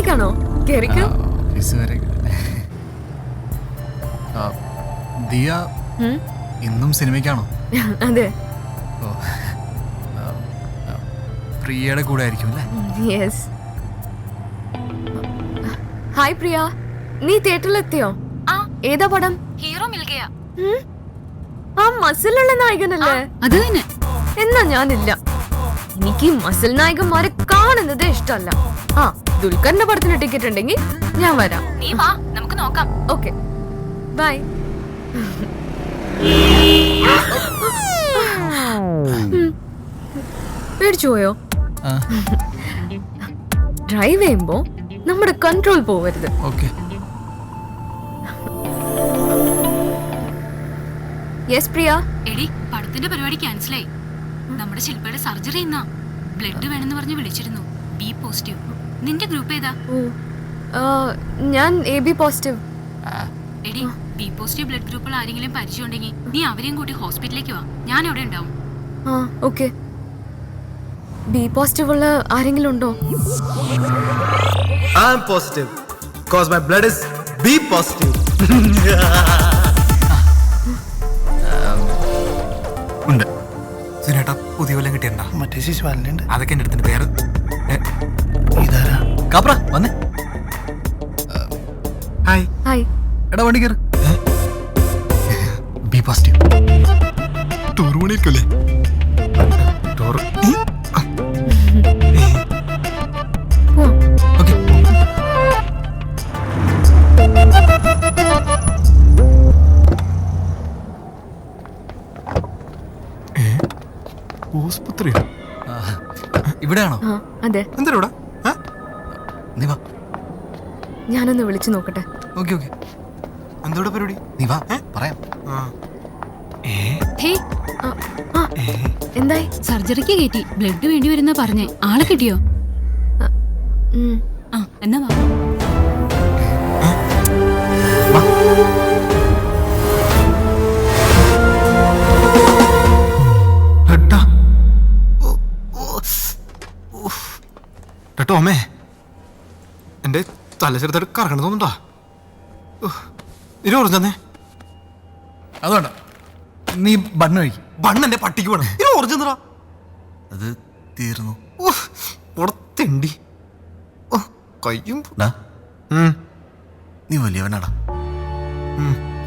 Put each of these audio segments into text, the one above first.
ഓഫീസിലേക്കാണോ? കേറിക്കോ. ദിയ ഇന്നും സിനിമയ്ക്കാണോ? അതെ. പ്രിയയുടെ കൂടെ ആയിരിക്കും അല്ലേ? യെസ്. ഹായ് പ്രിയ, നീ തിയേറ്ററിലെത്തിയോ? ഏതാ പടം? ഹീറോ മിൽഗയ. ആ മസിലുള്ള നായകനല്ലേ? അത് തന്നെ. എന്നാ ഞാനില്ല. എനിക്ക് മസിൽ നായകന്മാരെ കാണുന്നത് ഇഷ്ടമല്ല. ആ ദുൽഖറിന്റെ പടത്തിന് ടിക്കറ്റ് ഉണ്ടെങ്കിൽ ഞാൻ വരാം. നീ വാ, നമുക്ക് നോക്കാം. Okay bye. പേടിച്ചു പോയോ? ഡ്രൈവ് ചെയ്യുമ്പോ നമ്മുടെ കൺട്രോൾ പോവരുത്. ഓക്കെ. യെസ് പ്രിയ. എടി, പടത്തിന്റെ പരിപാടി ക്യാൻസലായി. നമ്മുടെ ശില്പയുടെ സർജറി ഇന്നാ. ബ്ലഡ് വേണമെന്ന് പറഞ്ഞ് വിളിച്ചിരുന്നു. B positive. നിന്റെ ഗ്രൂപ്പ് ഏതാ? ഞാൻ AB പോസിറ്റീവ്. എടി, ബി പോസിറ്റീവ് ബ്ലഡ് ഗ്രൂപ്പുകൾ ആരെങ്കിലും പരിചയം ഉണ്ടെങ്കിൽ നീ അവരെയും കൂട്ടി ഹോസ്പിറ്റലിലേക്ക് വാ. ഞാൻ അവിടെ ഉണ്ടാവും. ഓക്കെ. ബി പോസിറ്റീവ് ഉള്ള ആരെങ്കിലും ഉണ്ടോ? I am positive because my blood is B positive. ഉണ്ട്. സുനേട്ടാ പുതിയ വല്ലതും കിട്ടിയണ്ട? മറ്റേ ശിശുപാലനുണ്ട്. അതൊക്കെ എൻ്റെ അടുത്തുണ്ട്. പേര് ഇതാരാ? കാപ്ര വന്നേ. ഹായ്. ഹായ്. എടാ വണ്ടി കയറ്. B positive. ടൂർ പണിയിരിക്കല്ലേ? ടൂർ. ഓക്കെ. ആശുപത്രിയോ? ഇവിടെയാണോ? അതെ. എന്താ ഇവിടെ? നീ വാ. ഞാനൊന്ന് വിളിച്ചു നോക്കട്ടെ. Okay okay. എന്തോടെ പരിപാടി? നീ വാ പറയാം. ഹേ, എന്തായി? സർജറിക്ക് കയറ്റി. ബ്ലഡ് വേണ്ടി വരുന്ന പറഞ്ഞേ. ആളെ കിട്ടിയോ? എന്നാ വാ. ടോമേ, എന്റെ തല ചെറുതായിട്ട് കറങ്ങണം തോന്നുന്നുണ്ടാ. ഇനി ഓറഞ്ചാന്നേ. അതുകൊണ്ട നീ ബണ്ണ് കഴിക്കും. ബണ്ണ് എന്റെ പട്ടിക്ക് വേണം. ഇനി ഓറഞ്ചെന്നടാ. അത് തീർന്നു. പുറത്തെണ്ടി കയ്യും. നീ വലിയവനാടാ.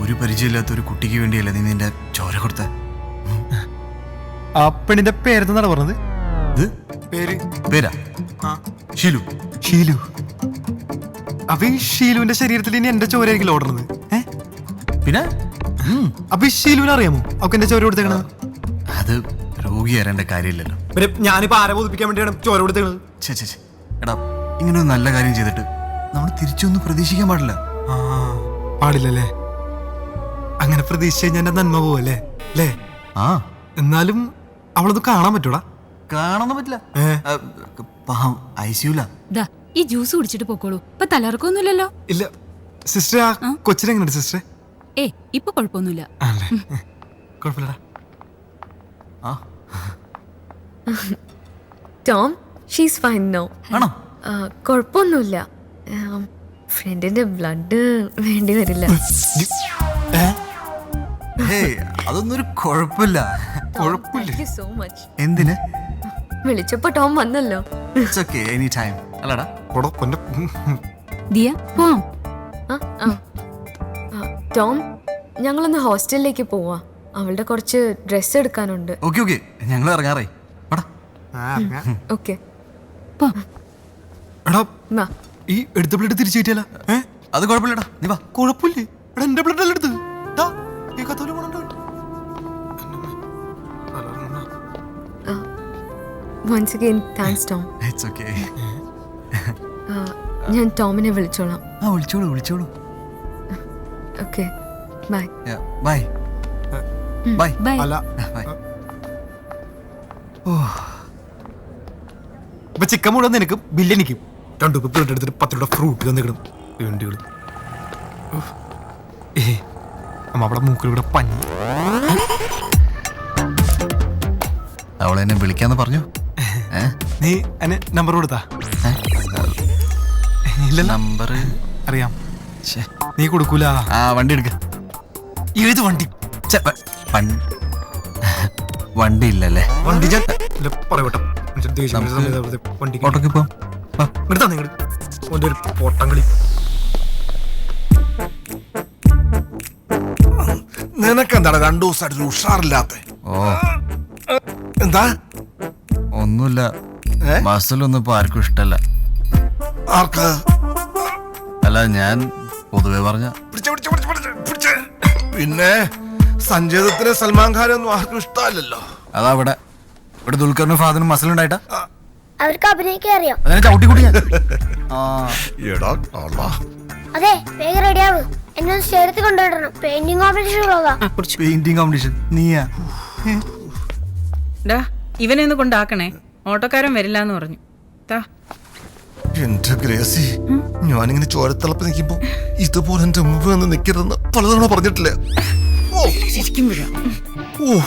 ഒരു പരിചയമില്ലാത്ത ഒരു കുട്ടിക്ക് വേണ്ടിയല്ലേ നീ നിന്റെ ചോര കൊടുത്ത? ആ പെണ്ണിന്റെ പേരെന്താ പറഞ്ഞത്? പേരാ ഷീലു. ഷീലു. അപ്പൊ ഈ ഷീലുവിന്റെ ശരീരത്തിൽ ഇനി എന്റെ ചോരയായിരിക്കും ഓടുന്നത്? പിന്നെ അപ്പൊ ഈ ഷീലുവിനെ അറിയാമോ അവക്ക് എന്റെ ചോര കൊടുത്തേക്കണത്? അത് രോഗി അറിയേണ്ട കാര്യമില്ലല്ലോ. പിന്നെ ഞാനിപ്പോ ആരെ ബോധിപ്പിക്കാൻ വേണ്ടിയാണ് ചോര കൊടുത്തേക്കണത്? എടാ, ഇങ്ങനെ ഒരു നല്ല കാര്യം ചെയ്തിട്ട് നമ്മൾ തിരിച്ചൊന്നും പ്രതീക്ഷിക്കാൻ പാടില്ല. പാടില്ലല്ലേ? അങ്ങനെ പ്രതീക്ഷിച്ച് കഴിഞ്ഞാൽ എന്റെ നന്മ പോവല്ലേ? അല്ലേ? എന്നാലും അവളത് കാണാൻ പറ്റൂടാ? കാണാൻ പറ്റില്ല. ഐസിയുല. ഈ ജ്യൂസ് കുടിച്ചിട്ട് പോക്കോളൂ. ഇപ്പൊ തലർക്കൊന്നുമില്ലല്ലോ. ഇല്ല സിസ്റ്റർ. ആ കൊച്ചിനെങ്ങനെയുണ്ട് സിസ്റ്റർ? ഇപ്പൊ കുഴപ്പമൊന്നുമില്ല. കുഴപ്പമില്ലടാ. Tom, she's fine no. ആണോ? കുഴപ്പമൊന്നുമില്ല. ഫ്രണ്ടിന്റെ ബ്ലഡ് വേണ്ടി വരില്ല. അതൊന്നും ഒരു കുഴപ്പമില്ല. So much. എന്തിന്? വിളിച്ചപ്പോ ടോം വന്നല്ലോ. എനി ടൈം അല്ലടാ. ദിയ പോവാം. ടോം, ഞങ്ങളൊന്ന് ഹോസ്റ്റലിലേക്ക് പോവാ. അവളുടെ കുറച്ച് ഡ്രസ് എടുക്കാനുണ്ട്. ഓക്കെ ഞങ്ങൾ ഇറങ്ങാറേ. ഓക്കെ. ഈ എടുത്ത ബ്ലഡ് തിരിച്ചു കിട്ടിയല്ല? അത് കുഴപ്പമില്ലടാ. നീ വാ. കുഴപ്പമില്ലേ? എന്റെ ബ്ലഡ് അല്ല എടുത്ത്. Once again, thanks, Tom. It's okay. ഞാൻ ടോമിനെ വിളിച്ചോളാം. വിളിച്ചോളൂ. Okay bye. ബൈ. ബൈ. ഇപ്പൊ ചിക്കൻ മുഴുവൻ നിനക്ക് ബില്ലെനിക്കും 2 പ്ലേറ്റ് എടുത്തിട്ട് 10 രൂപ ഫ്രൂട്ട് തന്നിടും. വേണ്ടികള് അമ്മ അവിടെ മൂക്കിലൂടെ പഞ്ഞി. അവളെന്നെ വിളിക്കാന്ന് പറഞ്ഞു. നീ എന്നെ നമ്പർ കൊടുത്താ? ഇല്ലല്ലോ. നമ്പർ അറിയാം. നീ കൊടുക്കൂല. ആ വണ്ടി എടുക്ക. ഏത് വണ്ടി? വണ്ടി ഇല്ലല്ലേ? വണ്ടി ഞാൻ പറയട്ടോ. വണ്ടി ഓട്ടോക്ക് പോ. ഇങ്ങോട്ട് തന്നെ ഓൻ്റെ ഒരു പോട്ടംകളി. നിനക്കെന്താണ് 2 ദിവസമായിട്ട് ഉഷാറില്ലാത്ത? ഓ എന്താ? ഒന്നുമില്ല. മസിലൊന്നും ഇപ്പൊ ആർക്കും ഇഷ്ടല്ല. ആർക്ക്? അല്ല ഞാൻ പൊതുവെ പറഞ്ഞ. പിന്നെ സഞ്ജയദത്തിന് സൽമാൻ ഖാനൊന്നും ആർക്കും ഇഷ്ടമല്ലല്ലോ. അതാ ഇവിടെ ദുൽഖറിനും ഫാദറിനും മസിലുണ്ടായിട്ടാ. അവർക്ക് അഭിനയിക്കാൻ അറിയാം. അതിനെ ചവിട്ടിക്കൂടി ഞാൻ. എടാ കള്ളാ. അതെ, വേഗം റെഡിയാവും. എന്നെ ഒന്ന് സ്റ്റേഡിയത്തിൽ കൊണ്ടുവിടണം. പെയിന്റിംഗ് കോമ്പറ്റീഷൻ പോകാം. പെയിന്റിംഗ് കോമ്പറ്റീഷൻ നീയാ? ഇവനെ ഒന്ന് കൊണ്ടാക്കണേ, ഓട്ടോക്കാരൻ വരില്ല എന്ന് പറഞ്ഞു. എന്റെ ഗ്രേസി, ഞാനിങ്ങനെ ചോരത്തിളപ്പ് നിൽക്കുമ്പോ ഇതുപോലെ എന്റെ മുമ്പ് വന്ന് നിൽക്കരുതെന്ന് പലതവണ പറഞ്ഞിട്ടില്ലേ? ശരിക്കും വരാം. ഓ